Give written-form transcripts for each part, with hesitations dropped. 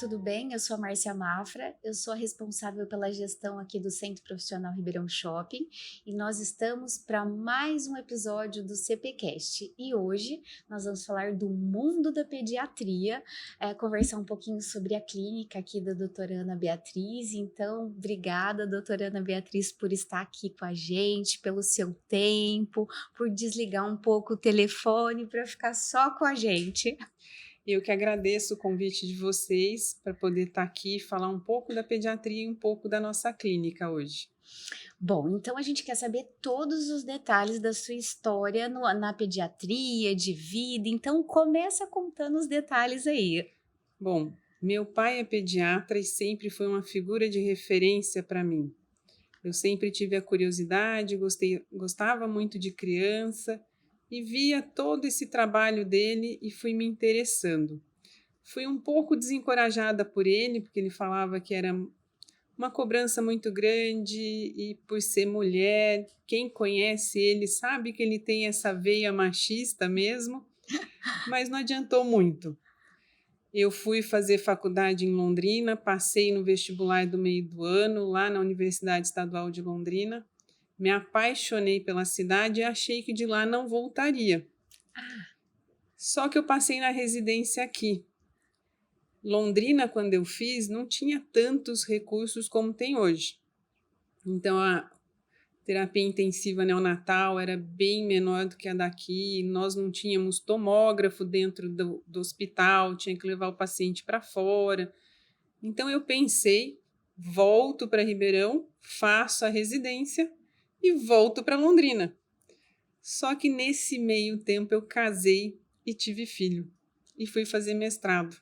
tudo bem? Eu sou a Márcia Mafra, eu sou a responsável pela gestão aqui do Centro Profissional Ribeirão Shopping e nós estamos para mais um episódio do CPcast. E hoje nós vamos falar do mundo da pediatria, conversar um pouquinho sobre a clínica aqui da doutora Ana Beatriz. Então, obrigada, doutora Ana Beatriz, por estar aqui com a gente, pelo seu tempo, por desligar um pouco o telefone para ficar só com a gente. Eu que agradeço o convite de vocês para poder estar aqui e falar um pouco da pediatria e um pouco da nossa clínica hoje. Bom, então a gente quer saber todos os detalhes da sua história na pediatria, de vida. Então começa contando os detalhes aí. Bom, meu pai é pediatra e sempre foi uma figura de referência para mim. Eu sempre tive a curiosidade, gostava muito de criança e via todo esse trabalho dele e fui me interessando. Fui um pouco desencorajada por ele, porque ele falava que era uma cobrança muito grande e por ser mulher, quem conhece ele sabe que ele tem essa veia machista mesmo, mas não adiantou muito. Eu fui fazer faculdade em Londrina, passei no vestibular do meio do ano, lá na Universidade Estadual de Londrina, me apaixonei pela cidade e achei que de lá não voltaria. Só que eu passei na residência aqui. Londrina, quando eu fiz, não tinha tantos recursos como tem hoje. Então, a terapia intensiva neonatal era bem menor do que a daqui, nós não tínhamos tomógrafo dentro do hospital, tinha que levar o paciente para fora. Então, eu pensei, volto para Ribeirão, faço a residência e volto para Londrina. Só que nesse meio tempo eu casei e tive filho e fui fazer mestrado.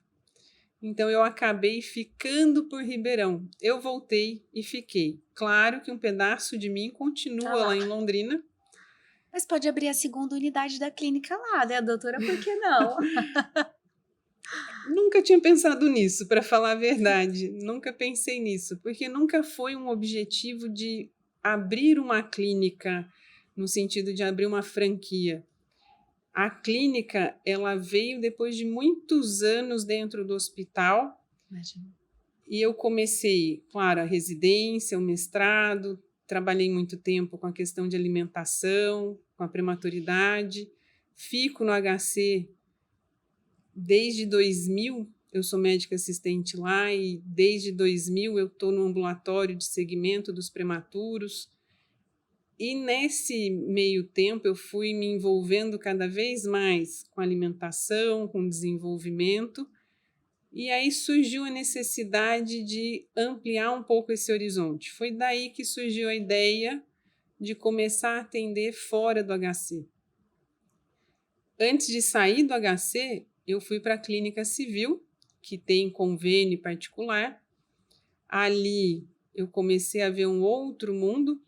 Então, eu acabei ficando por Ribeirão. Eu voltei e fiquei. Claro que um pedaço de mim continua lá em Londrina. Mas pode abrir a segunda unidade da clínica lá, né, doutora? Por que não? Nunca tinha pensado nisso, para falar a verdade. Nunca pensei nisso, porque nunca foi um objetivo de abrir uma clínica, no sentido de abrir uma franquia. A clínica, ela veio depois de muitos anos dentro do hospital. Imagina. E eu comecei, claro, a residência, o mestrado, trabalhei muito tempo com a questão de alimentação, com a prematuridade. Fico no HC desde 2000, eu sou médica assistente lá e desde 2000 eu estou no ambulatório de segmento dos prematuros. E nesse meio tempo eu fui me envolvendo cada vez mais com alimentação, com desenvolvimento. E aí surgiu a necessidade de ampliar um pouco esse horizonte. Foi daí que surgiu a ideia de começar a atender fora do HC. Antes de sair do HC, eu fui para a clínica civil, que tem convênio particular. Ali eu comecei a ver um outro mundo,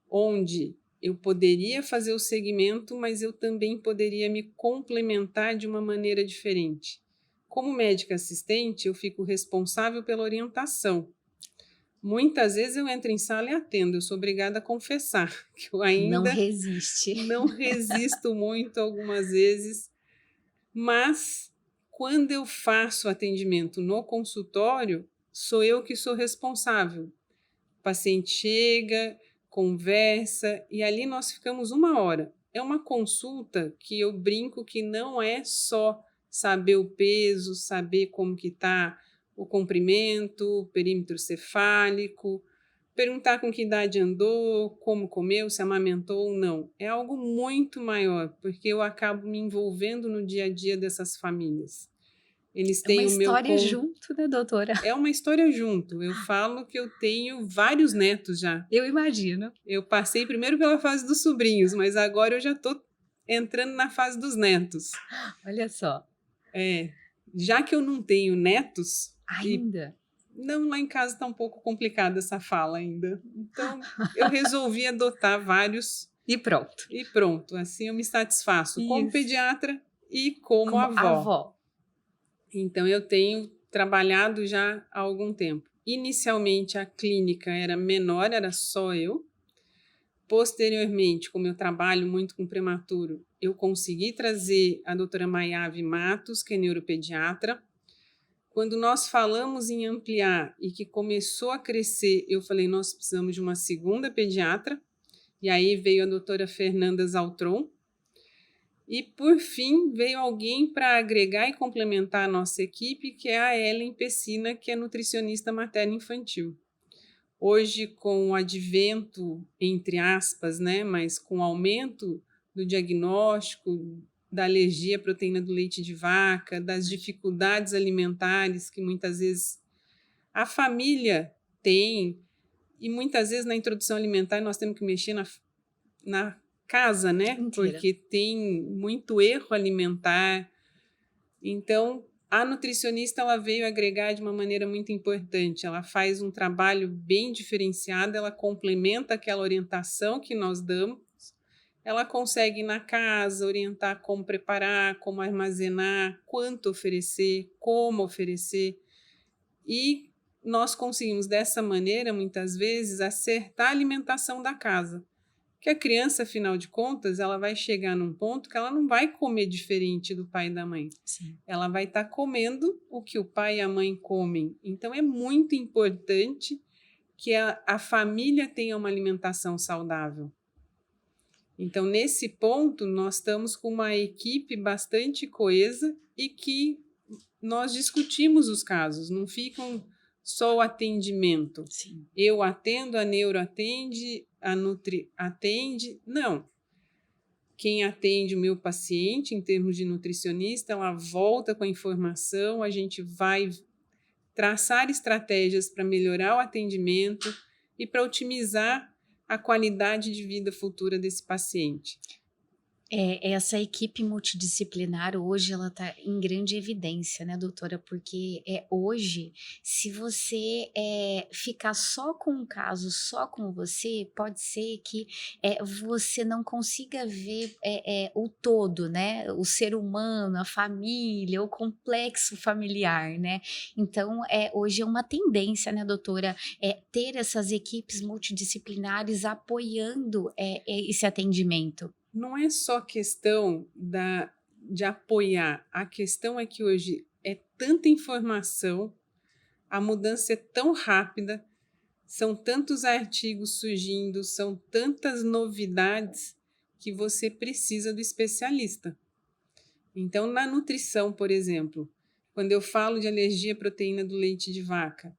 onde eu poderia fazer o segmento, mas eu também poderia me complementar de uma maneira diferente. Como médica assistente, eu fico responsável pela orientação. Muitas vezes eu entro em sala e atendo, eu sou obrigada a confessar que eu Não ainda resiste. não resisto muito algumas vezes, mas quando eu faço atendimento no consultório, sou eu que sou responsável. O paciente chega, conversa e ali nós ficamos 1 hora. É uma consulta que eu brinco que não é só saber o peso, saber como que está o comprimento, o perímetro cefálico, perguntar com que idade andou, como comeu, se amamentou ou não. É algo muito maior, porque eu acabo me envolvendo no dia a dia dessas famílias. Eles É uma têm o meu história junto, né, doutora? É uma história junto. Eu falo que eu tenho vários netos já. Eu imagino. Eu passei primeiro pela fase dos sobrinhos, mas agora eu já estou entrando na fase dos netos. Olha só. Já que eu não tenho netos, e Ainda. não, lá em casa está um pouco complicada essa fala ainda. Então, eu resolvi adotar vários E pronto. e pronto. Assim eu me satisfaço como Isso. pediatra e como Como avó. avó. Então, eu tenho trabalhado já há algum tempo. Inicialmente, a clínica era menor, era só eu. Posteriormente, como eu trabalho muito com prematuro, eu consegui trazer a doutora Maiave Matos, que é neuropediatra. Quando nós falamos em ampliar e que começou a crescer, eu falei, nós precisamos de uma segunda pediatra. E aí veio a doutora Fernanda Zaltron. E, por fim, veio alguém para agregar e complementar a nossa equipe, que é a Ellen Pessina, que é nutricionista materno-infantil. Hoje, com o advento, entre aspas, né, mas com o aumento do diagnóstico da alergia à proteína do leite de vaca, das dificuldades alimentares que muitas vezes a família tem, e muitas vezes na introdução alimentar nós temos que mexer na casa, né? Inteira. Porque tem muito erro alimentar. Então, a nutricionista ela veio agregar de uma maneira muito importante. Ela faz um trabalho bem diferenciado, ela complementa aquela orientação que nós damos. Ela consegue ir na casa orientar como preparar, como armazenar, quanto oferecer, como oferecer. E nós conseguimos, dessa maneira, muitas vezes, acertar a alimentação da casa. Que a criança, afinal de contas, ela vai chegar num ponto que ela não vai comer diferente do pai e da mãe. Sim. Ela vai estar comendo o que o pai e a mãe comem. Então, é muito importante que a família tenha uma alimentação saudável. Então, nesse ponto, nós estamos com uma equipe bastante coesa e que nós discutimos os casos, não ficam só o atendimento. Sim. Eu atendo, a neuro atende, a nutri atende. Não. Quem atende o meu paciente, em termos de nutricionista, ela volta com a informação, a gente vai traçar estratégias para melhorar o atendimento e para otimizar a qualidade de vida futura desse paciente. Essa equipe multidisciplinar hoje ela está em grande evidência, né, doutora? Porque hoje, se você ficar só com um caso, só com você, pode ser que você não consiga ver o todo, né? O ser humano, a família, o complexo familiar, né? Então, hoje é uma tendência, né, doutora, ter essas equipes multidisciplinares apoiando esse atendimento. Não é só questão de apoiar, a questão é que hoje é tanta informação, a mudança é tão rápida, são tantos artigos surgindo, são tantas novidades que você precisa do especialista. Então, na nutrição, por exemplo, quando eu falo de alergia à proteína do leite de vaca,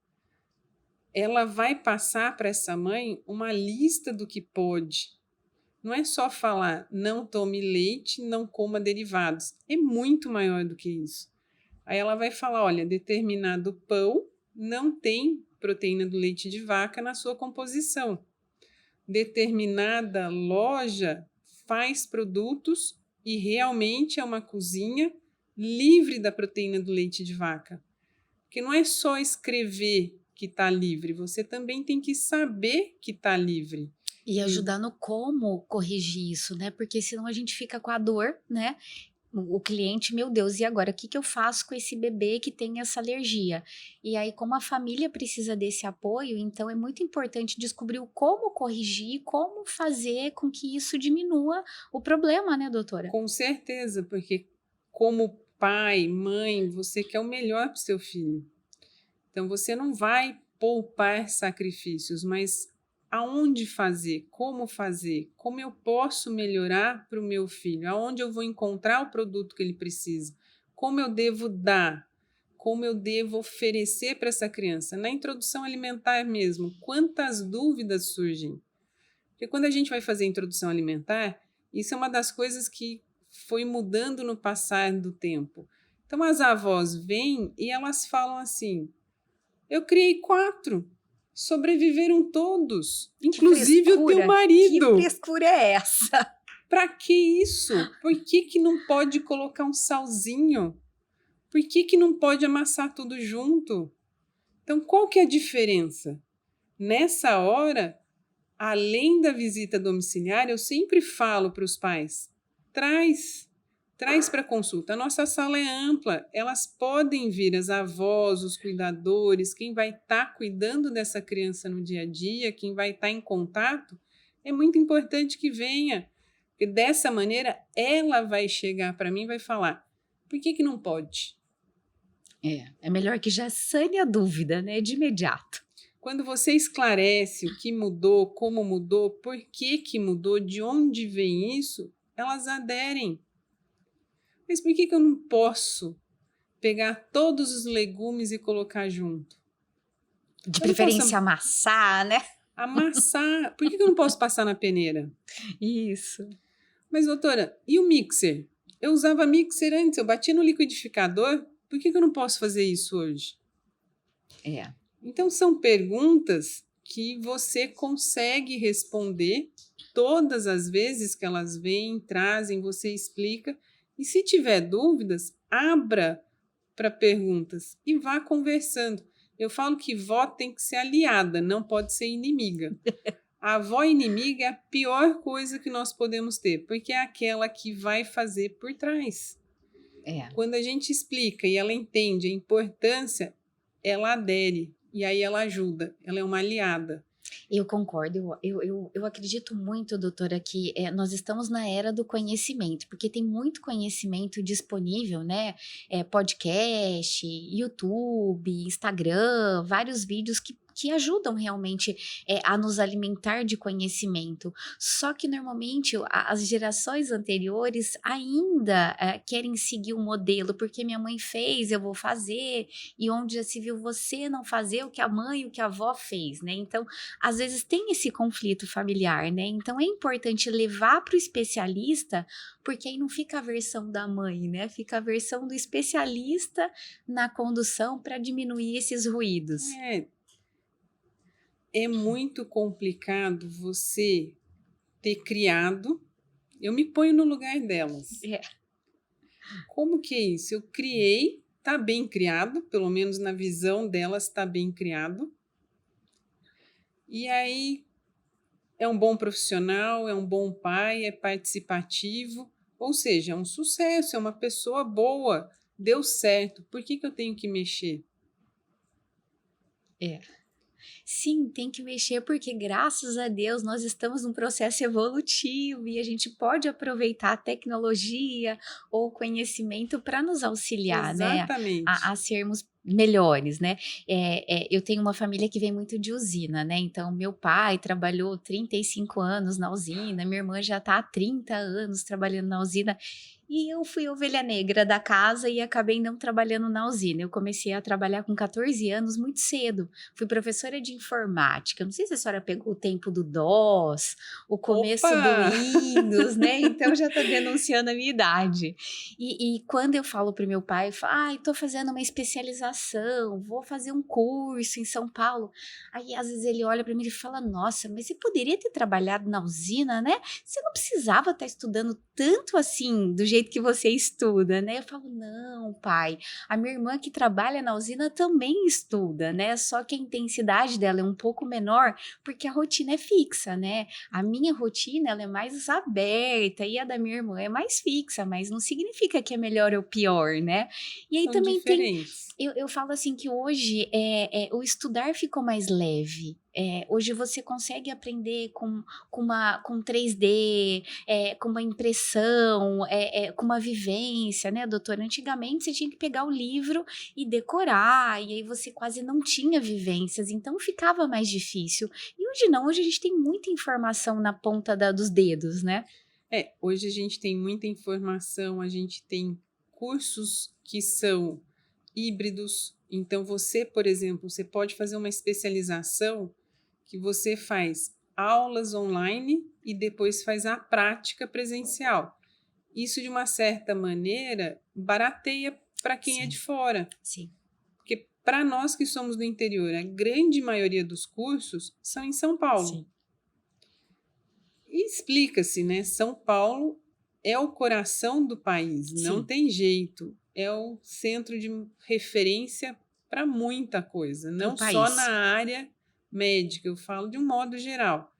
ela vai passar para essa mãe uma lista do que pode. Não é só falar, não tome leite, não coma derivados. É muito maior do que isso. Aí ela vai falar, olha, determinado pão não tem proteína do leite de vaca na sua composição. Determinada loja faz produtos e realmente é uma cozinha livre da proteína do leite de vaca. Porque não é só escrever que está livre, você também tem que saber que está livre. E ajudar no como corrigir isso, né? Porque senão a gente fica com a dor, né? O cliente, meu Deus, e agora? O que eu faço com esse bebê que tem essa alergia? E aí, como a família precisa desse apoio, então é muito importante descobrir o como corrigir, como fazer com que isso diminua o problema, né, doutora? Com certeza, porque como pai, mãe, você quer o melhor para o seu filho. Então, você não vai poupar sacrifícios, mas aonde fazer, como eu posso melhorar para o meu filho, aonde eu vou encontrar o produto que ele precisa, como eu devo dar, como eu devo oferecer para essa criança. Na introdução alimentar mesmo, quantas dúvidas surgem? Porque quando a gente vai fazer a introdução alimentar, isso é uma das coisas que foi mudando no passar do tempo. Então, as avós vêm e elas falam assim, eu criei 4, sobreviveram todos, inclusive o teu marido. Que frescura é essa? Para que isso? Por que não pode colocar um salzinho? Por que não pode amassar tudo junto? Então, qual que é a diferença? Nessa hora, além da visita domiciliar, eu sempre falo para os pais, traz para consulta. A nossa sala é ampla, elas podem vir, as avós, os cuidadores, quem vai estar cuidando dessa criança no dia a dia, quem vai estar em contato, é muito importante que venha, porque dessa maneira ela vai chegar para mim e vai falar, por que não pode? É melhor que já sane a dúvida, né, de imediato. Quando você esclarece o que mudou, como mudou, por que que mudou, de onde vem isso, elas aderem. Mas por que que eu não posso pegar todos os legumes e colocar junto? De Eu não preferência posso amassar, né? amassar. Por que que eu não posso passar na peneira? Isso. Mas, doutora, e o mixer? Eu usava mixer antes, eu batia no liquidificador. Por que que eu não posso fazer isso hoje? É. Então, são perguntas que você consegue responder todas as vezes que elas vêm, trazem, você explica. E se tiver dúvidas, abra para perguntas e vá conversando. Eu falo que vó tem que ser aliada, não pode ser inimiga. A avó inimiga é a pior coisa que nós podemos ter, porque é aquela que vai fazer por trás. É. Quando a gente explica e ela entende a importância, ela adere e aí ela ajuda, ela é uma aliada. Eu concordo, eu acredito muito, doutora, que nós estamos na era do conhecimento, porque tem muito conhecimento disponível, né? Podcast, YouTube, Instagram, vários vídeos que ajudam realmente a nos alimentar de conhecimento. Só que normalmente as gerações anteriores ainda querem seguir o modelo, porque minha mãe fez, eu vou fazer, e onde já se viu você não fazer o que a mãe, o que a avó fez, né? Então, às vezes tem esse conflito familiar, né? Então é importante levar para o especialista, porque aí não fica a versão da mãe, né? Fica a versão do especialista na condução para diminuir esses ruídos. É muito complicado você ter criado. Eu me ponho no lugar delas. É. Como que é isso? Eu criei, tá bem criado, pelo menos na visão delas tá bem criado. E aí é um bom profissional, é um bom pai, é participativo, ou seja, é um sucesso, é uma pessoa boa, deu certo. Por que que eu tenho que mexer? Sim, tem que mexer porque graças a Deus nós estamos num processo evolutivo e a gente pode aproveitar a tecnologia ou conhecimento para nos auxiliar, né, Exatamente. a sermos melhores, né. Eu tenho uma família que vem muito de usina, né, então meu pai trabalhou 35 anos na usina, minha irmã já está há 30 anos trabalhando na usina, e eu fui ovelha negra da casa e acabei não trabalhando na usina. Eu comecei a trabalhar com 14 anos muito cedo. Fui professora de informática. Não sei se a senhora pegou o tempo do DOS, o começo do Opa! Windows, né? Então já está denunciando a minha idade. E quando eu falo para o meu pai, eu falo, ai, estou fazendo uma especialização, vou fazer um curso em São Paulo. Aí às vezes ele olha para mim e fala, nossa, mas você poderia ter trabalhado na usina, né? Você não precisava estar estudando tanto assim, do jeito que você estuda, né? Eu falo, não, pai, a minha irmã que trabalha na usina também estuda, né? Só que a intensidade dela é um pouco menor, porque a rotina é fixa, né? A minha rotina, ela é mais aberta e a da minha irmã é mais fixa, mas não significa que é melhor ou pior, né? E aí São também tem, diferentes. eu falo assim que hoje o estudar ficou mais leve. Hoje você consegue aprender com 3D, com uma impressão, com uma vivência, né, doutora? Antigamente você tinha que pegar o livro e decorar, e aí você quase não tinha vivências, então ficava mais difícil. E hoje não, hoje a gente tem muita informação na ponta dos dedos, né? Hoje a gente tem muita informação, a gente tem cursos que são híbridos. Então, você, por exemplo, você pode fazer uma especialização que você faz aulas online e depois faz a prática presencial. Isso, de uma certa maneira, barateia para quem é de Sim, fora. sim. Porque para nós que somos do interior, a grande maioria dos cursos são em São Paulo. Sim. E explica-se, né? São Paulo é o coração do país, não Sim. tem jeito. É o centro de referência para muita coisa, Para o não só na país. área médica, eu falo de um modo geral.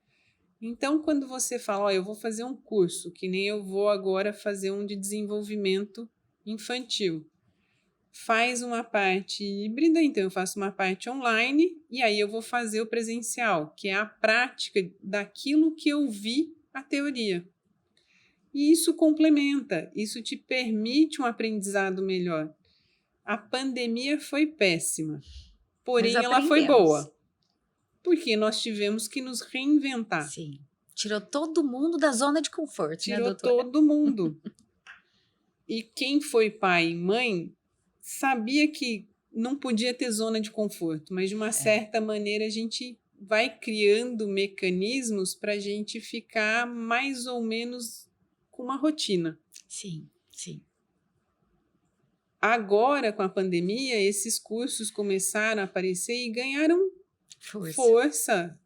Então, quando você fala, ó, eu vou fazer um curso, que nem eu vou agora fazer um de desenvolvimento infantil, faz uma parte híbrida, então eu faço uma parte online e aí eu vou fazer o presencial, que é a prática daquilo que eu vi a teoria. E isso complementa, isso te permite um aprendizado melhor. A pandemia foi péssima, Mas porém ela foi aprendemos. boa, porque nós tivemos que nos reinventar. Sim. Tirou todo mundo da zona de conforto, né, Tirou doutora? todo mundo. E quem foi pai e mãe sabia que não podia ter zona de conforto, mas de uma certa maneira a gente vai criando mecanismos para a gente ficar mais ou menos com uma rotina. Sim, sim. Agora, com a pandemia, esses cursos começaram a aparecer e ganharam força.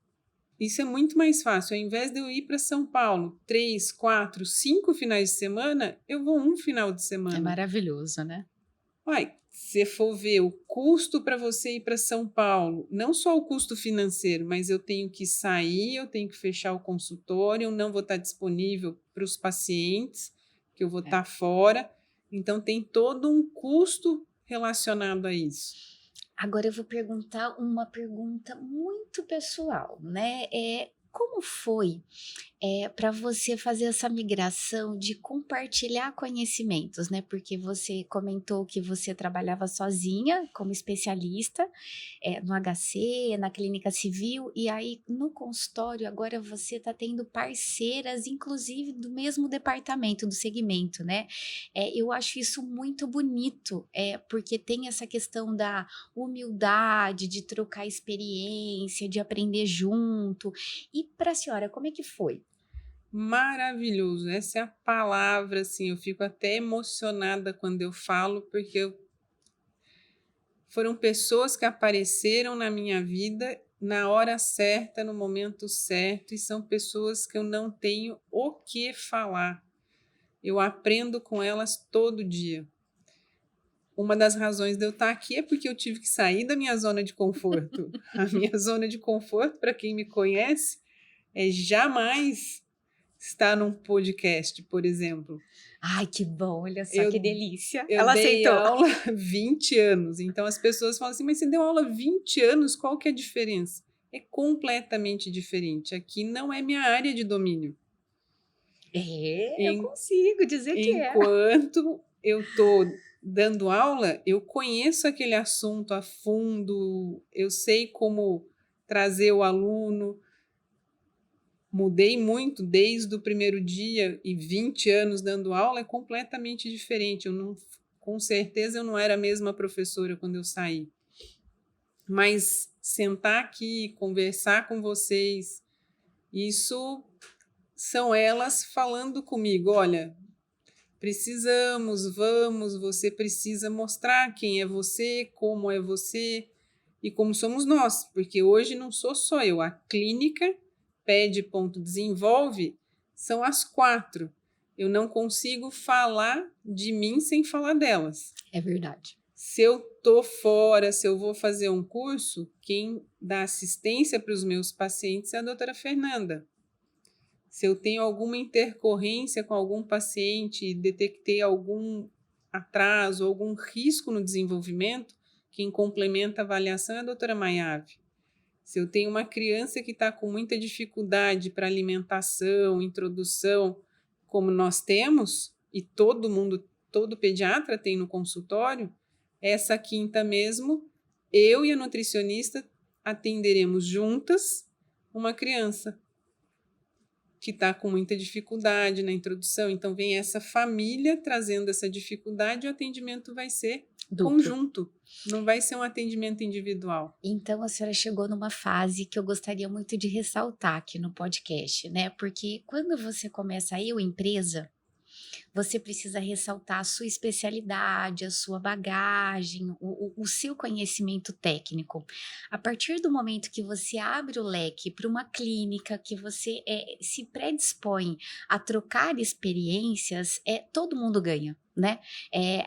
Isso é muito mais fácil. Ao invés de eu ir para São Paulo 3, 4, 5 finais de semana, eu vou um final de semana. É maravilhoso, né? Uai, se for ver o custo para você ir para São Paulo, não só o custo financeiro, mas eu tenho que sair, eu tenho que fechar o consultório, eu não vou estar disponível para os pacientes, que eu vou estar fora. Então, tem todo um custo relacionado a isso. Agora eu vou perguntar uma pergunta muito pessoal, né? Como foi para você fazer essa migração de compartilhar conhecimentos, né? Porque você comentou que você trabalhava sozinha como especialista no HC, na clínica civil, e aí no consultório agora você está tendo parceiras, inclusive do mesmo departamento, do segmento, né? Eu acho isso muito bonito, porque tem essa questão da humildade, de trocar experiência, de aprender junto. E para a senhora, como é que foi? Maravilhoso, essa é a palavra, assim, eu fico até emocionada quando eu falo, porque foram pessoas que apareceram na minha vida na hora certa, no momento certo, e são pessoas que eu não tenho o que falar. Eu aprendo com elas todo dia. Uma das razões de eu estar aqui é porque eu tive que sair da minha zona de conforto. A minha zona de conforto, para quem me conhece, é jamais estar num podcast, por exemplo. Ai, que bom, olha só que delícia. Eu Ela dei aceitou. aula há 20 anos, então as pessoas falam assim, mas você deu aula há 20 anos, qual que é a diferença? É completamente diferente. Aqui não é minha área de domínio. Eu consigo dizer que é. Enquanto eu estou dando aula, eu conheço aquele assunto a fundo, eu sei como trazer o aluno. Mudei muito desde o primeiro dia, e 20 anos dando aula é completamente diferente. Com certeza eu não era a mesma professora quando eu saí. Mas sentar aqui, conversar com vocês, isso são elas falando comigo, olha, precisamos, vamos, você precisa mostrar quem é você e como somos nós, porque hoje não sou só eu, a clínica Pede.Desenvolve são as 4. Eu não consigo falar de mim sem falar delas. É verdade. Se eu estou fora, se eu vou fazer um curso, quem dá assistência para os meus pacientes é a doutora Fernanda. Se eu tenho alguma intercorrência com algum paciente, detectei algum atraso, algum risco no desenvolvimento, quem complementa a avaliação é a doutora Maiave. Se eu tenho uma criança que está com muita dificuldade para alimentação, introdução, como nós temos, e todo pediatra tem no consultório, essa quinta mesmo, eu e a nutricionista atenderemos juntas uma criança que está com muita dificuldade na introdução. Então, vem essa família trazendo essa dificuldade e o atendimento vai ser conjunto, não vai ser um atendimento individual. Então, a senhora chegou numa fase que eu gostaria muito de ressaltar aqui no podcast, né? Porque quando você começa empresa, você precisa ressaltar a sua especialidade, a sua bagagem, o seu conhecimento técnico. A partir do momento que você abre o leque para uma clínica, que você se predispõe a trocar experiências, todo mundo ganha. Né?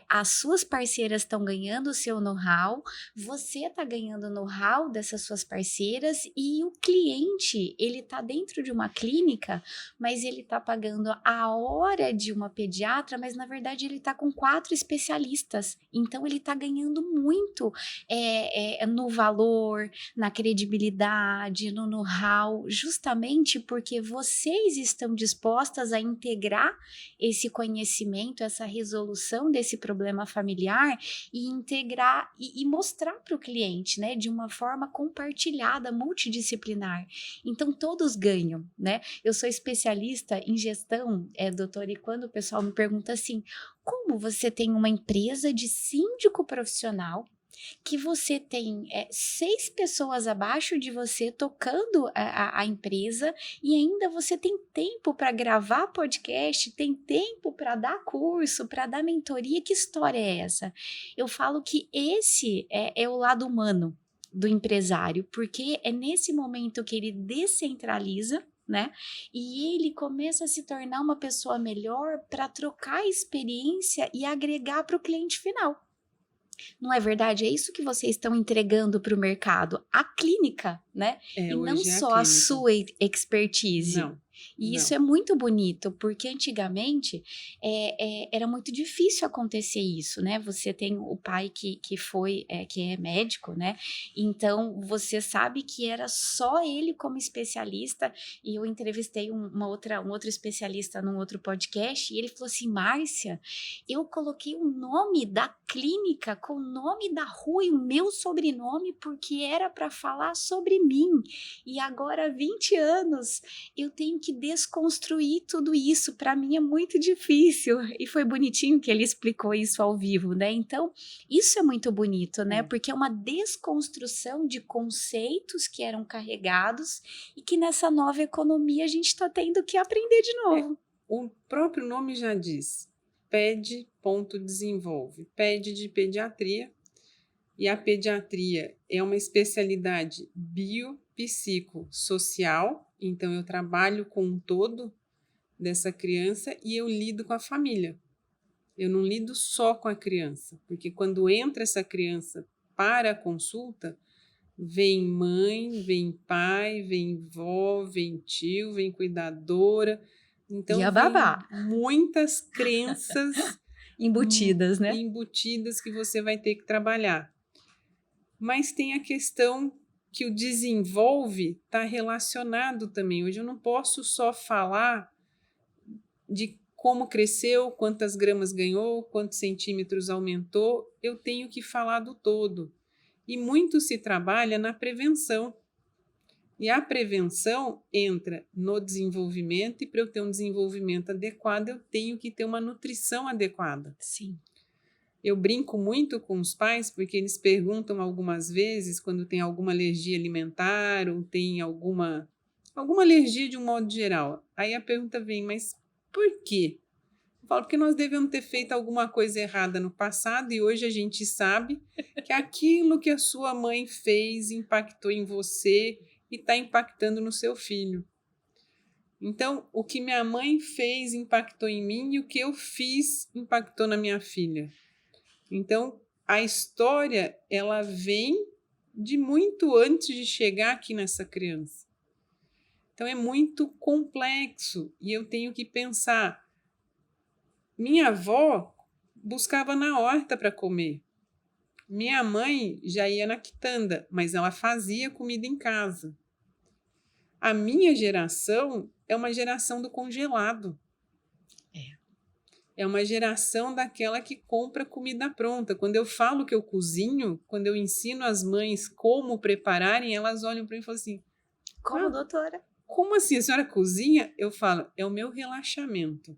As suas parceiras estão ganhando o seu know-how, você está ganhando o know-how dessas suas parceiras e o cliente, ele está dentro de uma clínica, mas ele está pagando a hora de uma pediatra, mas na verdade ele está com 4 especialistas, então ele está ganhando muito no valor, na credibilidade, no know-how, justamente porque vocês estão dispostas a integrar esse conhecimento, essa resolução resolução desse problema familiar e integrar e mostrar para o cliente, né, de uma forma compartilhada, multidisciplinar. Então, todos ganham, né? Eu sou especialista em gestão, doutora, e quando o pessoal me pergunta assim, como você tem uma empresa de síndico profissional, que você tem 6 pessoas abaixo de você tocando a empresa e ainda você tem tempo para gravar podcast, tem tempo para dar curso, para dar mentoria, que história é essa? Eu falo que esse é o lado humano do empresário, porque é nesse momento que ele descentraliza, né? E ele começa a se tornar uma pessoa melhor para trocar experiência e agregar para o cliente final. Não é verdade? É isso que vocês estão entregando para o mercado, a clínica, né? E não Hoje é a só a clínica. sua expertise. Não. E isso Não. é muito bonito, porque antigamente era muito difícil acontecer isso, né? Você tem o pai que é médico, né? Então você sabe que era só ele como especialista. E eu entrevistei um outro especialista num outro podcast, e ele falou assim: Márcia, eu coloquei o nome da clínica com o nome da rua e o meu sobrenome, porque era para falar sobre mim. E agora, há 20 anos, eu tenho que desconstruir tudo isso. Para mim é muito difícil. E foi bonitinho que ele explicou isso ao vivo, né? Então, isso é muito bonito, né? Porque é uma desconstrução de conceitos que eram carregados e que nessa nova economia a gente está tendo que aprender de novo. O próprio nome já diz, PED.desenvolve, PED de pediatria, e a pediatria é uma especialidade biopsicossocial, então eu trabalho com um todo dessa criança e eu lido com a família. Eu não lido só com a criança, porque quando entra essa criança para a consulta, vem mãe, vem pai, vem vó, vem tio, vem cuidadora. Então, e a babá. Muitas crenças embutidas, né? Embutidas que você vai ter que trabalhar. Mas tem a questão que o desenvolve está relacionado também. Hoje eu não posso só falar de como cresceu, quantas gramas ganhou, quantos centímetros aumentou. Eu tenho que falar do todo. E muito se trabalha na prevenção. E a prevenção entra no desenvolvimento, e para eu ter um desenvolvimento adequado, eu tenho que ter uma nutrição adequada. Sim. Eu brinco muito com os pais, porque eles perguntam algumas vezes quando tem alguma alergia alimentar ou tem alguma alergia de um modo geral. Aí a pergunta vem, mas por quê? Eu falo, porque nós devemos ter feito alguma coisa errada no passado e hoje a gente sabe que aquilo que a sua mãe fez impactou em você e está impactando no seu filho. Então, o que minha mãe fez impactou em mim e o que eu fiz impactou na minha filha. Então, a história, ela vem de muito antes de chegar aqui nessa criança. Então, é muito complexo e eu tenho que pensar. Minha avó buscava na horta para comer. Minha mãe já ia na quitanda, mas ela fazia comida em casa. A minha geração é uma geração do congelado. É uma geração daquela que compra comida pronta. Quando eu falo que eu cozinho, quando eu ensino as mães como prepararem, elas olham para mim e falam assim: como doutora? Como assim? A senhora cozinha? Eu falo, é o meu relaxamento.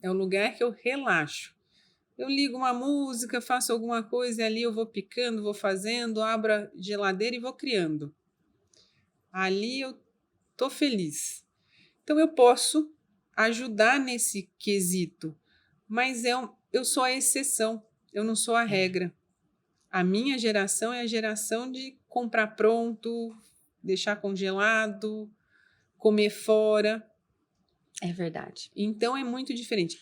É o lugar que eu relaxo. Eu ligo uma música, faço alguma coisa e ali eu vou picando, vou fazendo, abro a geladeira e vou criando. Ali eu tô feliz. Então eu posso ajudar nesse quesito, mas eu sou a exceção, eu não sou a regra. A minha geração é a geração de comprar pronto, deixar congelado, comer fora. É verdade. Então é muito diferente.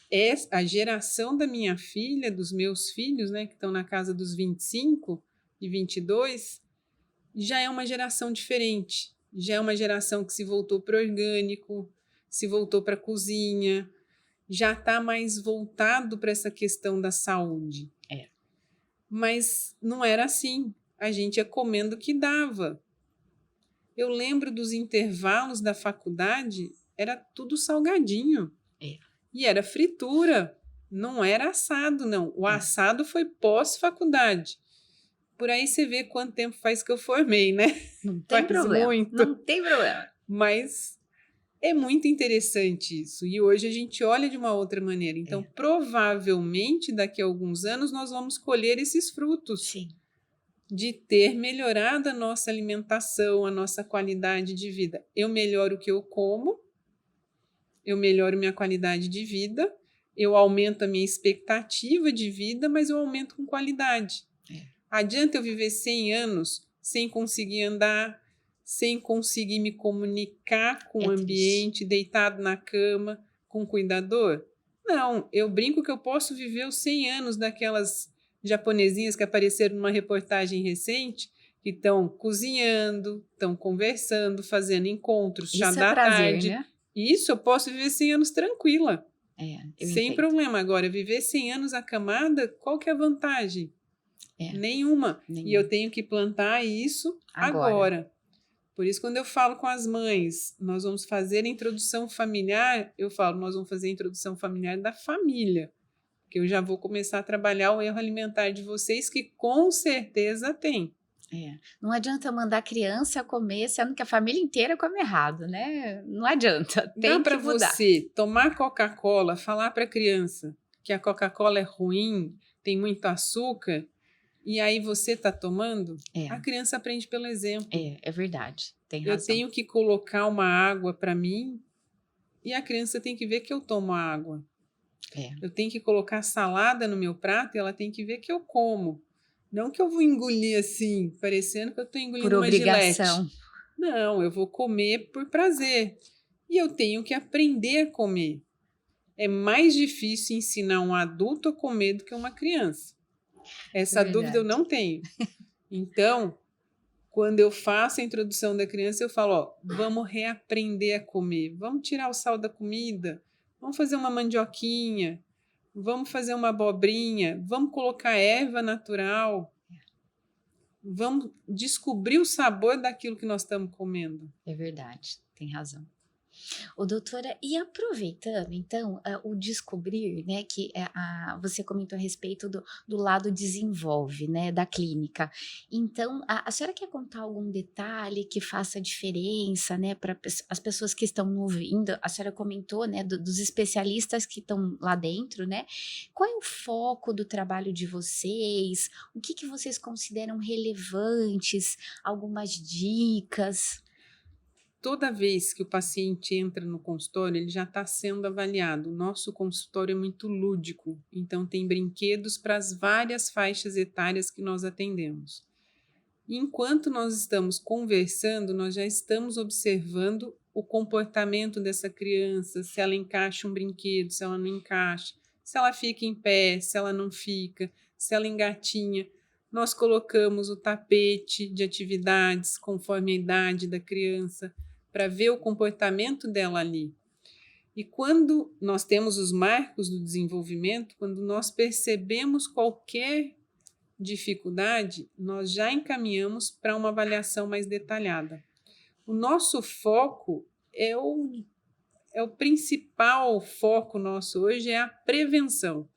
A geração da minha filha, dos meus filhos, né, que estão na casa dos 25 e 22, já é uma geração diferente. Já é uma geração que se voltou para o orgânico, se voltou para a cozinha, já está mais voltado para essa questão da saúde. Mas não era assim. A gente ia comendo o que dava. Eu lembro dos intervalos da faculdade, era tudo salgadinho. E era fritura. Não era assado, não. O assado foi pós-faculdade. Por aí você vê quanto tempo faz que eu formei, né? Não tem Faz problema, muito. não tem problema. Mas é muito interessante isso. E hoje a gente olha de uma outra maneira. Então, provavelmente, daqui a alguns anos, nós vamos colher esses frutos. Sim. De ter melhorado a nossa alimentação, a nossa qualidade de vida. Eu melhoro o que eu como, eu melhoro minha qualidade de vida, eu aumento a minha expectativa de vida, mas eu aumento com qualidade. Adianta eu viver 100 anos sem conseguir andar, sem conseguir me comunicar com o ambiente, deitado na cama, com o cuidador? Não, eu brinco que eu posso viver os 100 anos daquelas japonesinhas que apareceram numa reportagem recente, que estão cozinhando, estão conversando, fazendo encontros, chá Isso é da prazer, tarde. né? Isso eu posso viver 100 anos tranquila. Eu sem entendo. problema. Agora, viver 100 anos acamada, qual que é a vantagem? Nenhuma. E eu tenho que plantar isso agora. Por isso, quando eu falo com as mães, nós vamos fazer a introdução familiar, eu falo, nós vamos fazer a introdução familiar da família. Que eu já vou começar a trabalhar o erro alimentar de vocês, que com certeza tem. Não adianta mandar a criança comer, sendo que a família inteira come errado, né? Não adianta, tem que mudar. Dá para você tomar Coca-Cola, falar para a criança que a Coca-Cola é ruim, tem muito açúcar, e aí você está tomando? A criança aprende pelo exemplo. É verdade, tem razão. Eu tenho que colocar uma água para mim e a criança tem que ver que eu tomo água. Eu tenho que colocar salada no meu prato e ela tem que ver que eu como. Não que eu vou engolir assim, parecendo que eu estou engolindo uma obrigação. Gilete. Não, eu vou comer por prazer. E eu tenho que aprender a comer. É mais difícil ensinar um adulto a comer do que uma criança. Essa dúvida eu não tenho. Então, quando eu faço a introdução da criança, eu falo, ó, vamos reaprender a comer. Vamos tirar o sal da comida. Vamos fazer uma mandioquinha. Vamos fazer uma abobrinha. Vamos colocar erva natural. Vamos descobrir o sabor daquilo que nós estamos comendo. É verdade, tem razão. Ô, doutora, e aproveitando, então, o descobrir, né, que você comentou a respeito do lado desenvolve, né, da clínica. Então, a senhora quer contar algum detalhe que faça diferença, né, para as pessoas que estão ouvindo? A senhora comentou, né, dos especialistas que estão lá dentro, né? Qual é o foco do trabalho de vocês? O que vocês consideram relevantes? Algumas dicas? Toda vez que o paciente entra no consultório, ele já está sendo avaliado. O nosso consultório é muito lúdico, então tem brinquedos para as várias faixas etárias que nós atendemos. Enquanto nós estamos conversando, nós já estamos observando o comportamento dessa criança, se ela encaixa um brinquedo, se ela não encaixa, se ela fica em pé, se ela não fica, se ela engatinha. Nós colocamos o tapete de atividades conforme a idade da criança, para ver o comportamento dela ali. E quando nós temos os marcos do desenvolvimento, quando nós percebemos qualquer dificuldade, nós já encaminhamos para uma avaliação mais detalhada. O nosso foco é o principal foco nosso hoje, é a prevenção.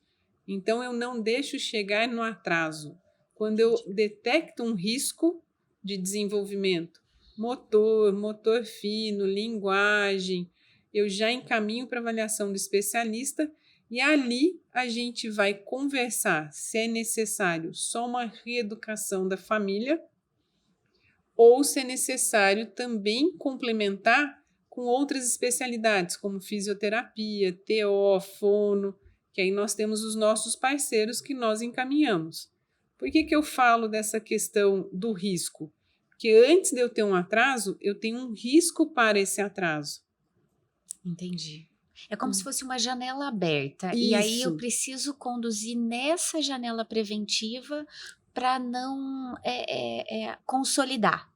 Então, eu não deixo chegar no atraso. Quando eu detecto um risco de desenvolvimento, motor fino, linguagem, eu já encaminho para avaliação do especialista e ali a gente vai conversar se é necessário só uma reeducação da família ou se é necessário também complementar com outras especialidades, como fisioterapia, TO, fono, que aí nós temos os nossos parceiros que nós encaminhamos. Por que eu falo dessa questão do risco? Porque antes de eu ter um atraso, eu tenho um risco para esse atraso. Entendi. É como se fosse uma janela aberta. Isso. E aí eu preciso conduzir nessa janela preventiva para não consolidar.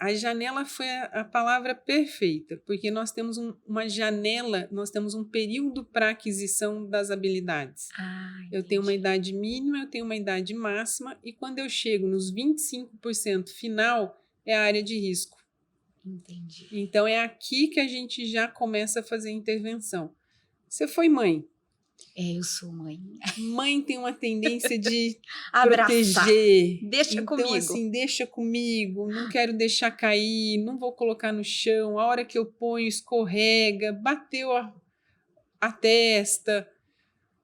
A janela foi a palavra perfeita, porque nós temos uma janela, nós temos um período para aquisição das habilidades. Eu tenho uma idade mínima, eu tenho uma idade máxima, e quando eu chego nos 25% final, é a área de risco. Entendi. Então, é aqui que a gente já começa a fazer intervenção. Você foi mãe. Eu sou mãe. Mãe tem uma tendência de Abraçar. proteger. Deixa Então, comigo. assim, deixa comigo, não quero deixar cair, não vou colocar no chão, a hora que eu ponho escorrega, bateu a testa.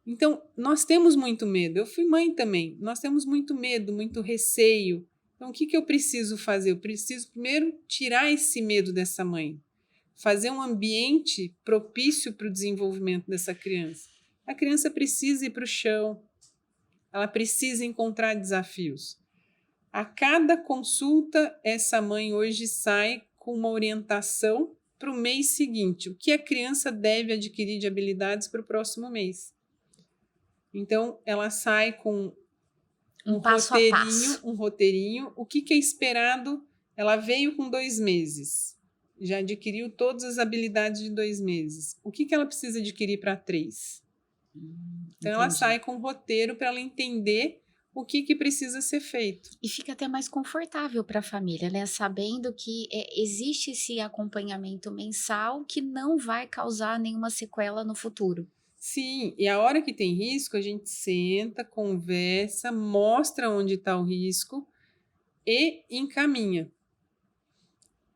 Então, nós temos muito medo. Eu fui mãe também. Nós temos muito medo, muito receio. Então, o que eu preciso fazer? Eu preciso primeiro tirar esse medo dessa mãe. Fazer um ambiente propício para o desenvolvimento dessa criança. A criança precisa ir para o chão. Ela precisa encontrar desafios. A cada consulta, essa mãe hoje sai com uma orientação para o mês seguinte. O que a criança deve adquirir de habilidades para o próximo mês. Então, ela sai com um passo a passo. Um roteirinho. O que é esperado? Ela veio com 2 meses. Já adquiriu todas as habilidades de 2 meses. O que ela precisa adquirir para 3? Então, ela sai com um roteiro para ela entender o que precisa ser feito. E fica até mais confortável para a família, né? Sabendo que existe esse acompanhamento mensal que não vai causar nenhuma sequela no futuro. Sim, e a hora que tem risco, a gente senta, conversa, mostra onde está o risco e encaminha.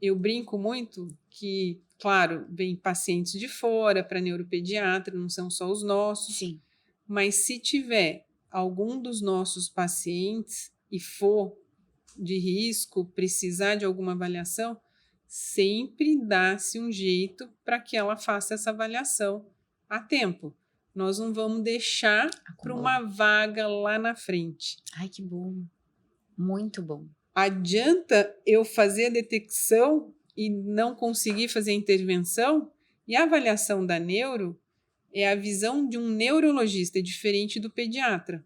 Eu brinco muito que, claro, vem pacientes de fora para neuropediatra, não são só os nossos. Sim. Mas se tiver algum dos nossos pacientes e for de risco, precisar de alguma avaliação, sempre dá-se um jeito para que ela faça essa avaliação a tempo. Nós não vamos deixar para uma vaga lá na frente. Ai, que bom. Muito bom. Adianta eu fazer a detecção e não conseguir fazer a intervenção? E a avaliação da neuro é a visão de um neurologista, é diferente do pediatra.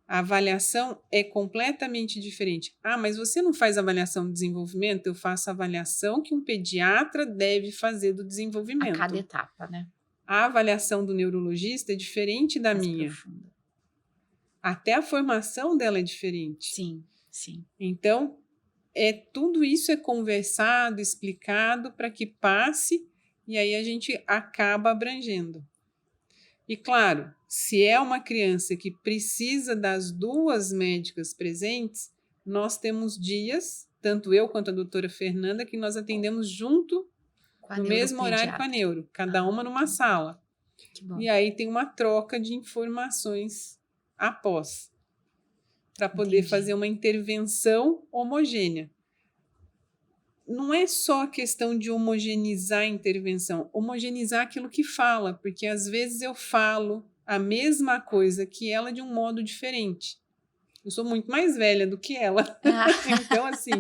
A avaliação é completamente diferente. Ah, mas você não faz avaliação do desenvolvimento? Eu faço a avaliação que um pediatra deve fazer do desenvolvimento. A cada etapa, né? A avaliação do neurologista é diferente da minha. Profunda. Até a formação dela é diferente. Sim, sim. Então, tudo isso é conversado, explicado para que passe e aí a gente acaba abrangendo. E claro, se é uma criança que precisa das 2 médicas presentes, nós temos dias, tanto eu quanto a doutora Fernanda, que nós atendemos junto no mesmo horário com a neuro, cada uma numa sala. Que bom. E aí tem uma troca de informações após, para poder fazer uma intervenção homogênea. Não é só a questão de homogeneizar a intervenção, homogeneizar aquilo que fala, porque às vezes eu falo a mesma coisa que ela de um modo diferente. Eu sou muito mais velha do que ela. Então, assim,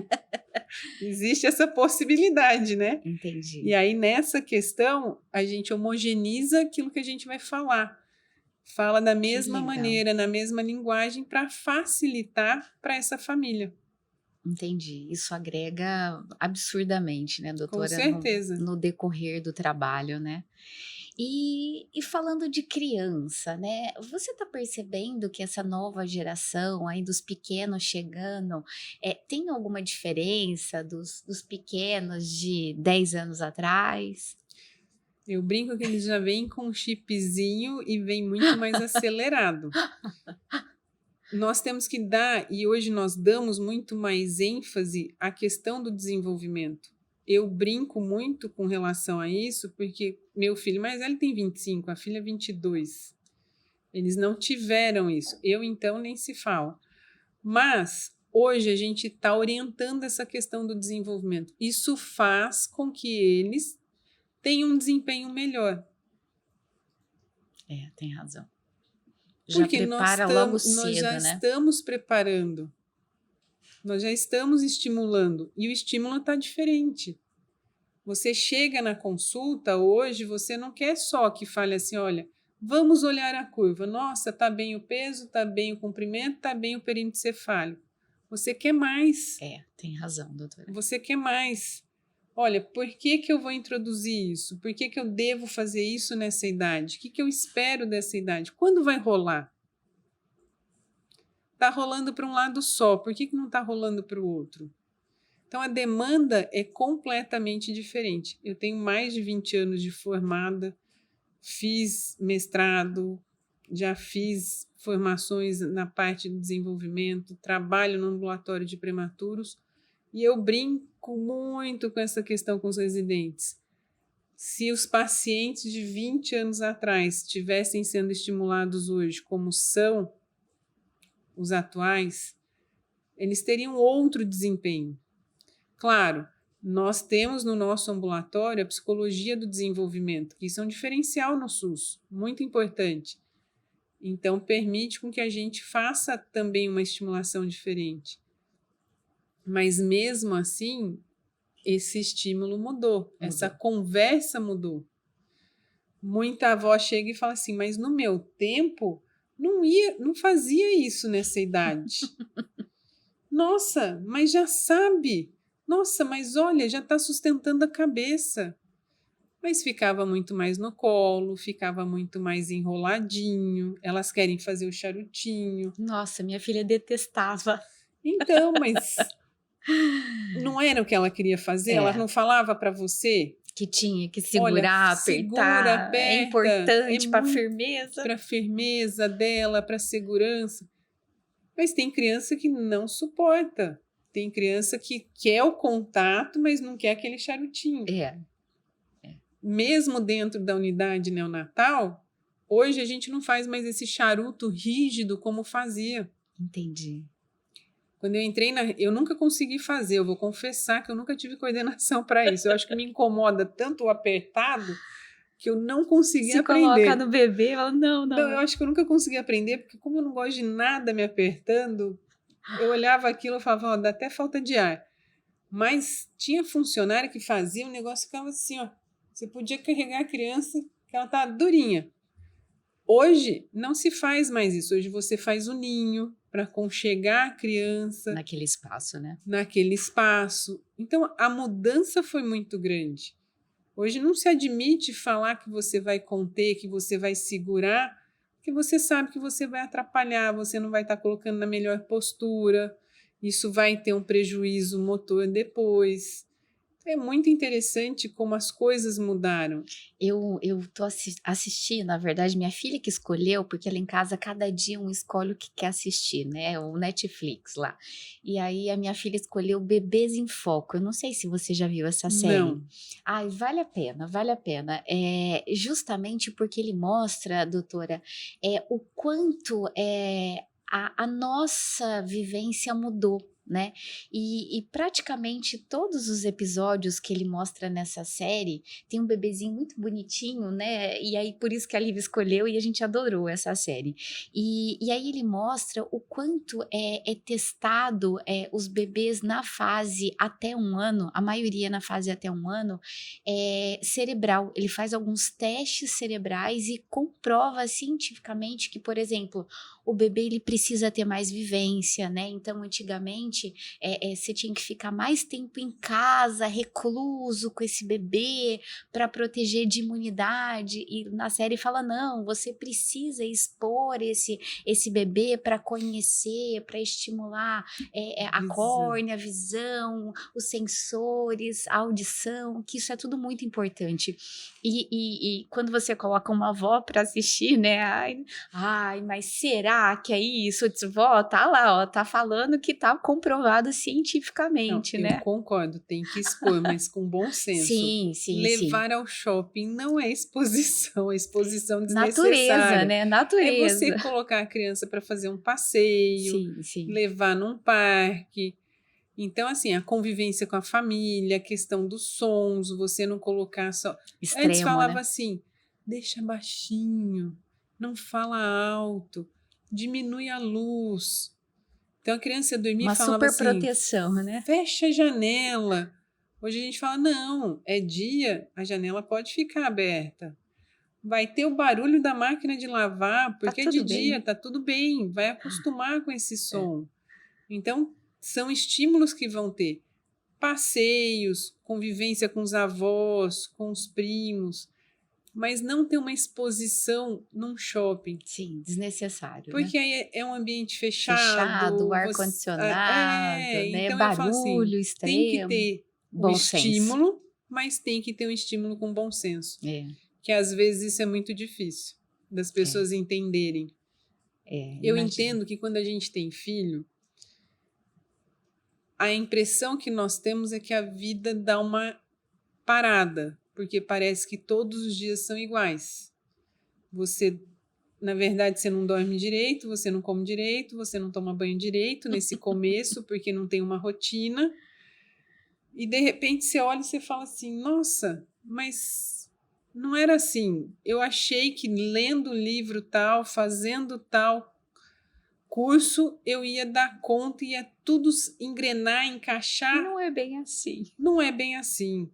existe essa possibilidade, né? Entendi. E aí, nessa questão, a gente homogeneiza aquilo que a gente vai falar. Fala da mesma maneira, na mesma linguagem, para facilitar para essa família. Entendi. Isso agrega absurdamente, né, doutora? Com certeza. No decorrer do trabalho, né? E falando de criança, né? Você está percebendo que essa nova geração aí dos pequenos chegando, tem alguma diferença dos pequenos de 10 anos atrás? Eu brinco que eles já vêm com um chipzinho e vêm muito mais acelerado. Nós temos que dar, e hoje nós damos muito mais ênfase à questão do desenvolvimento. Eu brinco muito com relação a isso, porque meu filho mais velho tem 25, a filha 22. Eles não tiveram isso. Eu, então, nem se fala. Mas, hoje, a gente está orientando essa questão do desenvolvimento. Isso faz com que eles tenham um desempenho melhor. Tem razão. Porque nós já estamos preparando, nós já estamos estimulando e o estímulo está diferente. Você chega na consulta hoje, você não quer só que fale assim, olha, vamos olhar a curva, nossa, está bem o peso, está bem o comprimento, está bem o perímetro cefálico. Você quer mais. Tem razão, doutora. Você quer mais. Olha, por que eu vou introduzir isso? Por que eu devo fazer isso nessa idade? O que eu espero dessa idade? Quando vai rolar? Está rolando para um lado só, por que não está rolando para o outro? Então, a demanda é completamente diferente. Eu tenho mais de 20 anos de formada, fiz mestrado, já fiz formações na parte do desenvolvimento, trabalho no ambulatório de prematuros e eu brinco muito com essa questão com os residentes. Se os pacientes de 20 anos atrás estivessem sendo estimulados hoje como são os atuais, eles teriam outro desempenho. Claro, nós temos no nosso ambulatório a psicologia do desenvolvimento, que isso é um diferencial no SUS, muito importante. Então, permite com que a gente faça também uma estimulação diferente. Mas, mesmo assim, esse estímulo mudou, essa conversa mudou. Muita avó chega e fala assim, mas no meu tempo, não fazia isso nessa idade. Nossa, mas já sabe. Nossa, mas olha, já está sustentando a cabeça. Mas ficava muito mais no colo, ficava muito mais enroladinho. Elas querem fazer o charutinho. Nossa, minha filha detestava. Então, mas não era o que ela queria fazer? Ela não falava para você? Que tinha que segurar, olha, apertar. Segura, aperta. É importante para a firmeza. Para a firmeza dela, para a segurança. Mas tem criança que não suporta. Tem criança que quer o contato, mas não quer aquele charutinho. Mesmo dentro da unidade neonatal, hoje a gente não faz mais esse charuto rígido como fazia. Entendi. Quando eu entrei eu nunca consegui fazer, eu vou confessar que eu nunca tive coordenação para isso. Eu acho que me incomoda tanto o apertado que eu não consegui aprender. Se coloca no bebê, ela não. Eu acho que eu nunca consegui aprender, porque como eu não gosto de nada me apertando, eu olhava aquilo e falava, dá até falta de ar. Mas tinha funcionário que fazia, o negócio ficava assim, ó. Você podia carregar a criança, que ela tá durinha. Hoje não se faz mais isso. Hoje você faz o ninho para aconchegar a criança. Naquele espaço, né? Naquele espaço. Então, a mudança foi muito grande. Hoje não se admite falar que você vai conter, que você vai segurar, porque você sabe que você vai atrapalhar, você não vai estar colocando na melhor postura, isso vai ter um prejuízo motor depois. É muito interessante como as coisas mudaram. Eu tô assistindo, na verdade, minha filha que escolheu, porque ela em casa, cada dia escolhe o que quer assistir, né? O Netflix lá. E aí a minha filha escolheu Bebês em Foco. Eu não sei se você já viu essa série. Não. Ai, vale a pena, vale a pena. Justamente porque ele mostra, doutora, o quanto a nossa vivência mudou. Né? E praticamente todos os episódios que ele mostra nessa série tem um bebezinho muito bonitinho, né? E aí por isso que a Lívia escolheu e a gente adorou essa série. E aí ele mostra o quanto é testado os bebês na fase até 1 ano, a maioria na fase até 1 ano, cerebral. Ele faz alguns testes cerebrais e comprova cientificamente que, por exemplo, o bebê ele precisa ter mais vivência, né? Então, antigamente, você tinha que ficar mais tempo em casa, recluso com esse bebê, para proteger de imunidade. E na série fala, não, você precisa expor esse bebê para conhecer, para estimular a córnea, a visão, os sensores, a audição, que isso é tudo muito importante. E quando você coloca uma avó para assistir, né? Ai, mas será que é isso? Vó, tá lá, ó, tá falando que tá comprovado cientificamente, né? Eu concordo, tem que expor, mas com bom senso. Sim. Levar ao shopping não é exposição, é exposição desnecessária. Natureza, né? Natureza. É você colocar a criança para fazer um passeio, levar num parque. Então, assim, a convivência com a família, a questão dos sons, você não colocar só... Extremo, antes falava né? assim, deixa baixinho, não fala alto, diminui a luz. Então a criança dormia e falava assim... Uma super proteção, né? Fecha a janela. Hoje a gente fala, não, é dia, a janela pode ficar aberta. Vai ter o barulho da máquina de lavar, porque é de dia, tá tudo bem, vai acostumar com esse som. Então, são estímulos que vão ter. Passeios, convivência com os avós, com os primos, mas não ter uma exposição num shopping. Sim, desnecessário. Porque né? Aí é um ambiente fechado. Ar-condicionado, né? Então Barulho assim, extremo. Tem que ter bom estímulo, senso. mas tem que ter um estímulo com bom senso. É. Que às vezes isso é muito difícil. das pessoas entenderem. Eu Imagino. entendo que quando a gente tem filho, a impressão que nós temos é que a vida dá uma parada, porque parece que todos os dias são iguais. Na verdade, você não dorme direito, você não come direito, você não toma banho direito nesse começo, porque não tem uma rotina. E de repente você olha e você fala assim, nossa, mas não era assim. Eu achei que lendo o livro tal, fazendo tal curso, eu ia dar conta, ia tudo engrenar, encaixar. Não é bem assim. Não é bem assim.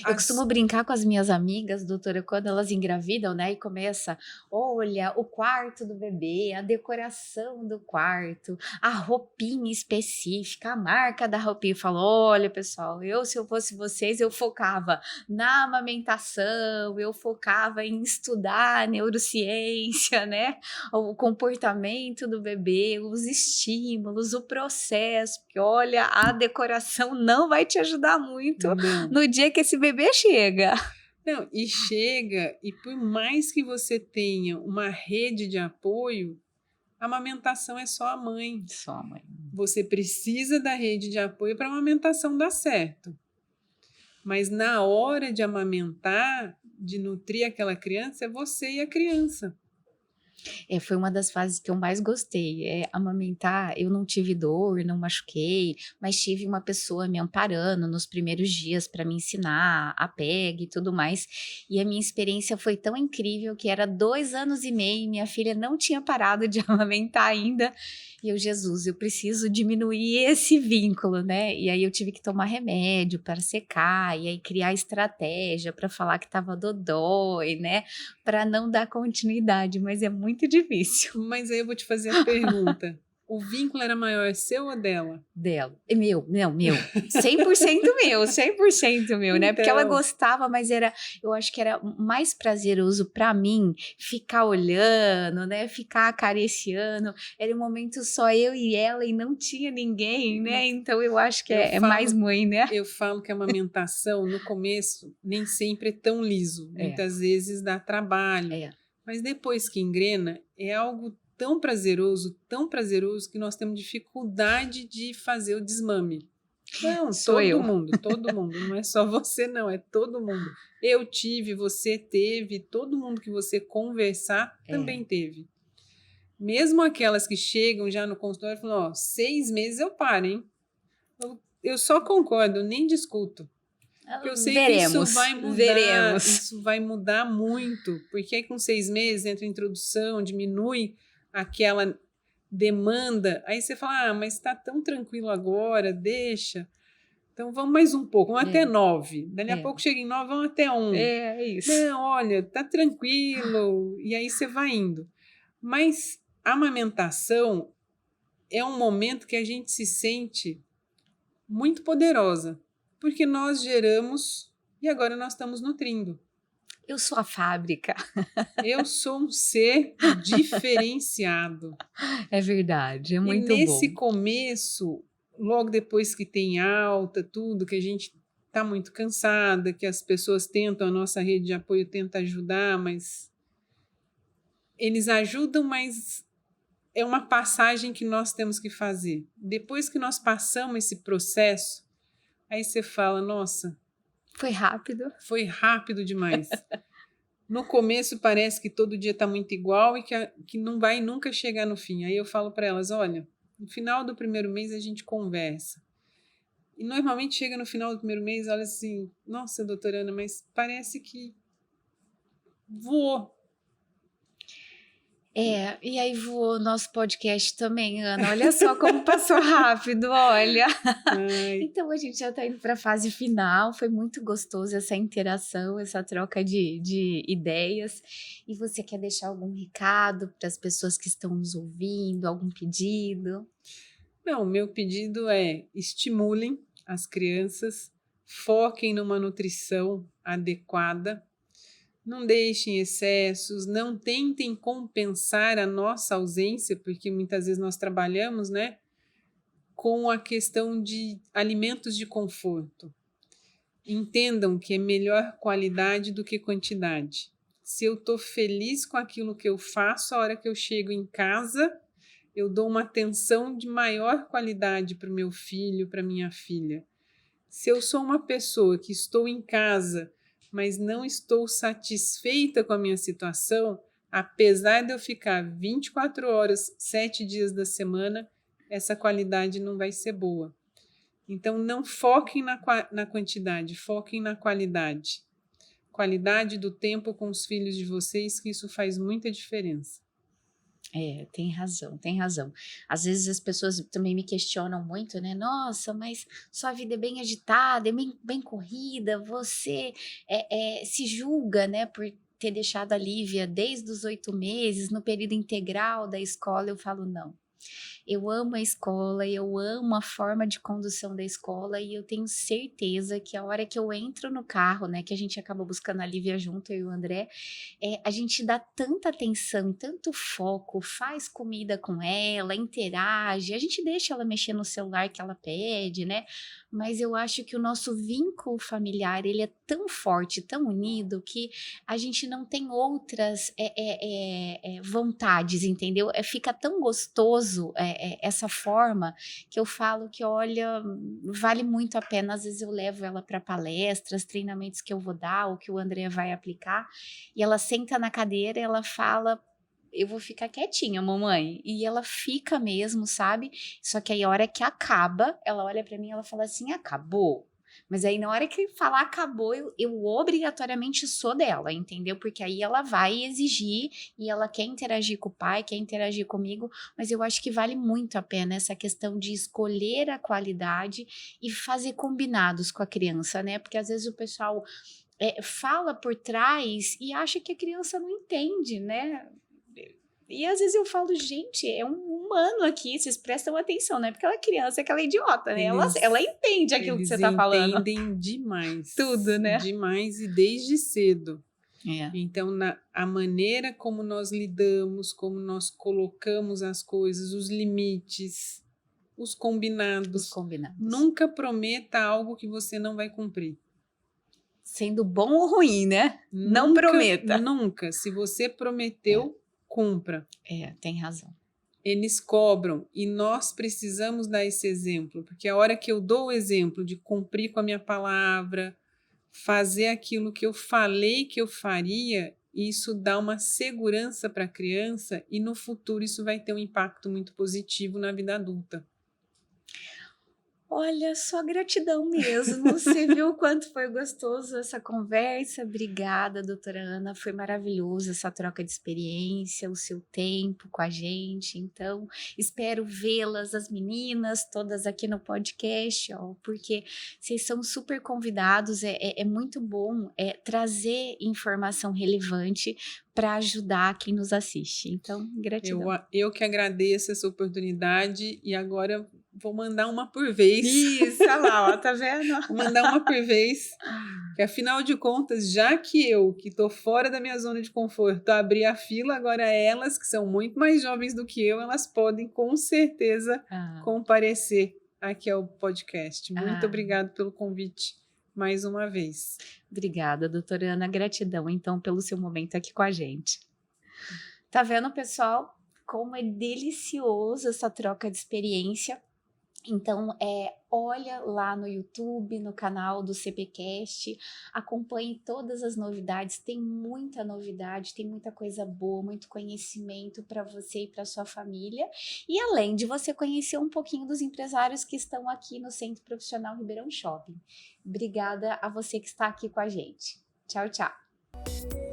Eu costumo brincar com as minhas amigas, doutora, quando elas engravidam, né? E começa, olha, o quarto do bebê, a decoração do quarto, a roupinha específica, a marca da roupinha. Eu falo, olha, pessoal, se eu fosse vocês, eu focava na amamentação, eu focava em estudar neurociência, né? O comportamento do bebê, os estímulos, o processo, porque olha, a decoração não vai te ajudar muito no dia que esse bebê chega. Não, e chega, e por mais que você tenha uma rede de apoio, a amamentação é só a mãe. Só a mãe. Você precisa da rede de apoio para a amamentação dar certo. Mas na hora de amamentar, de nutrir aquela criança, é você e a criança. Foi uma das fases que eu mais gostei. Amamentar, eu não tive dor, não machuquei, mas tive uma pessoa me amparando nos primeiros dias para me ensinar a PEG e tudo mais. E a minha experiência foi tão incrível que era 2 anos e meio e minha filha não tinha parado de amamentar ainda. E eu preciso diminuir esse vínculo, né? E aí eu tive que tomar remédio para secar, e aí criar estratégia para falar que estava dodói, né? Para não dar continuidade, mas é muito difícil. Mas aí eu vou te fazer a pergunta. O vínculo era maior seu ou dela? Dela. Meu. 100% meu, 100% meu, né? Porque ela gostava, mas eu acho que era mais prazeroso para mim ficar olhando, né? Ficar acariciando. Era um momento só eu e ela e não tinha ninguém, né? Então eu acho que é mais mãe, né? Eu falo que a amamentação, no começo, nem sempre é tão liso. Muitas vezes dá trabalho. Mas depois que engrena, é algo tão prazeroso, que nós temos dificuldade de fazer o desmame. Não, todo mundo, não é só você não, é todo mundo. Eu tive, você teve, todo mundo que você conversar também teve. Mesmo aquelas que chegam já no consultório e falam, 6 meses eu paro, hein? Eu só concordo, nem discuto. Porque eu sei que isso vai mudar, isso vai mudar muito, porque aí com 6 meses entra a introdução, diminui aquela demanda, aí você fala, mas está tão tranquilo agora, deixa. Então vamos mais um pouco, vamos até 9. Dali a pouco chega em 9, vamos até 1. É isso. Não, olha, tá tranquilo. E aí você vai indo. Mas a amamentação é um momento que a gente se sente muito poderosa, porque nós geramos e agora nós estamos nutrindo. Eu sou a fábrica. Eu sou um ser diferenciado. É verdade, é muito bom. E nesse bom. começo, logo depois que tem alta, tudo, que a gente está muito cansada, que as pessoas tentam, a nossa rede de apoio tenta ajudar, mas eles ajudam, mas é uma passagem que nós temos que fazer. Depois que nós passamos esse processo, aí você fala, nossa, foi rápido. Foi rápido demais. No começo parece que todo dia está muito igual e que não vai nunca chegar no fim. Aí eu falo para elas, olha, no final do primeiro mês a gente conversa. E normalmente chega no final do primeiro mês, olha assim, nossa, doutora Ana, mas parece que voou. E aí voou o nosso podcast também, Ana. Olha só como passou rápido, olha. Então a gente já está indo para a fase final. Foi muito gostoso essa interação, essa troca de ideias. E você quer deixar algum recado para as pessoas que estão nos ouvindo? Algum pedido? Não, meu pedido é estimulem as crianças, foquem numa nutrição adequada. Não deixem excessos, não tentem compensar a nossa ausência, porque muitas vezes nós trabalhamos, né, com a questão de alimentos de conforto. Entendam que é melhor qualidade do que quantidade. se eu estou feliz com aquilo que eu faço, a hora que eu chego em casa, eu dou uma atenção de maior qualidade para o meu filho, para minha filha. Se eu sou uma pessoa que estou em casa, mas não estou satisfeita com a minha situação, apesar de eu ficar 24 horas, 7 dias da semana, essa qualidade não vai ser boa. Então, não foquem na quantidade, foquem na qualidade. Qualidade do tempo com os filhos de vocês, que isso faz muita diferença. Tem razão, tem razão. Às vezes as pessoas também me questionam muito, né? Nossa, mas sua vida é bem agitada, é bem corrida, você se julga, né, por ter deixado a Lívia desde os 8 meses, no período integral da escola. Eu falo, não. Eu amo a escola, eu amo a forma de condução da escola e eu tenho certeza que a hora que eu entro no carro, né, que a gente acaba buscando a Lívia junto, eu e o André, a gente dá tanta atenção, tanto foco, faz comida com ela, interage, a gente deixa ela mexer no celular que ela pede, né? Mas eu acho que o nosso vínculo familiar, ele é tão forte, tão unido, que a gente não tem outras vontades, entendeu? Fica tão gostoso essa forma que eu falo que, olha, vale muito a pena. Às vezes eu levo ela para palestras, treinamentos que eu vou dar ou que o André vai aplicar, e ela senta na cadeira e ela fala: eu vou ficar quietinha, mamãe. E ela fica mesmo, sabe? Só que aí a hora que acaba, ela olha para mim e ela fala assim: acabou? Mas aí na hora que falar acabou, eu obrigatoriamente sou dela, entendeu? Porque aí ela vai exigir e ela quer interagir com o pai, quer interagir comigo, mas eu acho que vale muito a pena essa questão de escolher a qualidade e fazer combinados com a criança, né? Porque às vezes o pessoal fala por trás e acha que a criança não entende, né? E às vezes eu falo, gente, é um humano aqui, vocês prestam atenção, não é porque ela é criança, é que ela é idiota, né? Ela entende aquilo que você tá falando. Eles entendem demais. Tudo, né? Demais e desde cedo. É. Então, a maneira como nós lidamos, como nós colocamos as coisas, os limites, os combinados. Nunca prometa algo que você não vai cumprir. Sendo bom ou ruim, né? Não prometa. Nunca. Se você prometeu, cumpra. Tem razão. Eles cobram e nós precisamos dar esse exemplo, porque a hora que eu dou o exemplo de cumprir com a minha palavra, fazer aquilo que eu falei que eu faria, isso dá uma segurança para a criança e no futuro isso vai ter um impacto muito positivo na vida adulta. Olha, só gratidão mesmo. Você viu o quanto foi gostoso essa conversa? Obrigada, doutora Ana. Foi maravilhoso essa troca de experiência, o seu tempo com a gente. Então, espero vê-las, as meninas, todas aqui no podcast, porque vocês são super convidados. É muito bom trazer informação relevante para ajudar quem nos assiste. Então, gratidão. Eu que agradeço essa oportunidade e agora vou mandar uma por vez. Isso, olha lá, tá vendo? Vou mandar uma por vez, que afinal de contas, já que eu, que estou fora da minha zona de conforto, abri a fila, agora elas, que são muito mais jovens do que eu, elas podem com certeza comparecer aqui ao podcast. Muito obrigada pelo convite mais uma vez. Obrigada, doutora Ana. Gratidão, então, pelo seu momento aqui com a gente. Tá vendo, pessoal, como é delicioso essa troca de experiência? Então, olha lá no YouTube, no canal do CPCast, acompanhe todas as novidades, tem muita novidade, tem muita coisa boa, muito conhecimento para você e para sua família, e além de você conhecer um pouquinho dos empresários que estão aqui no Centro Profissional Ribeirão Shopping. Obrigada a você que está aqui com a gente. Tchau, tchau!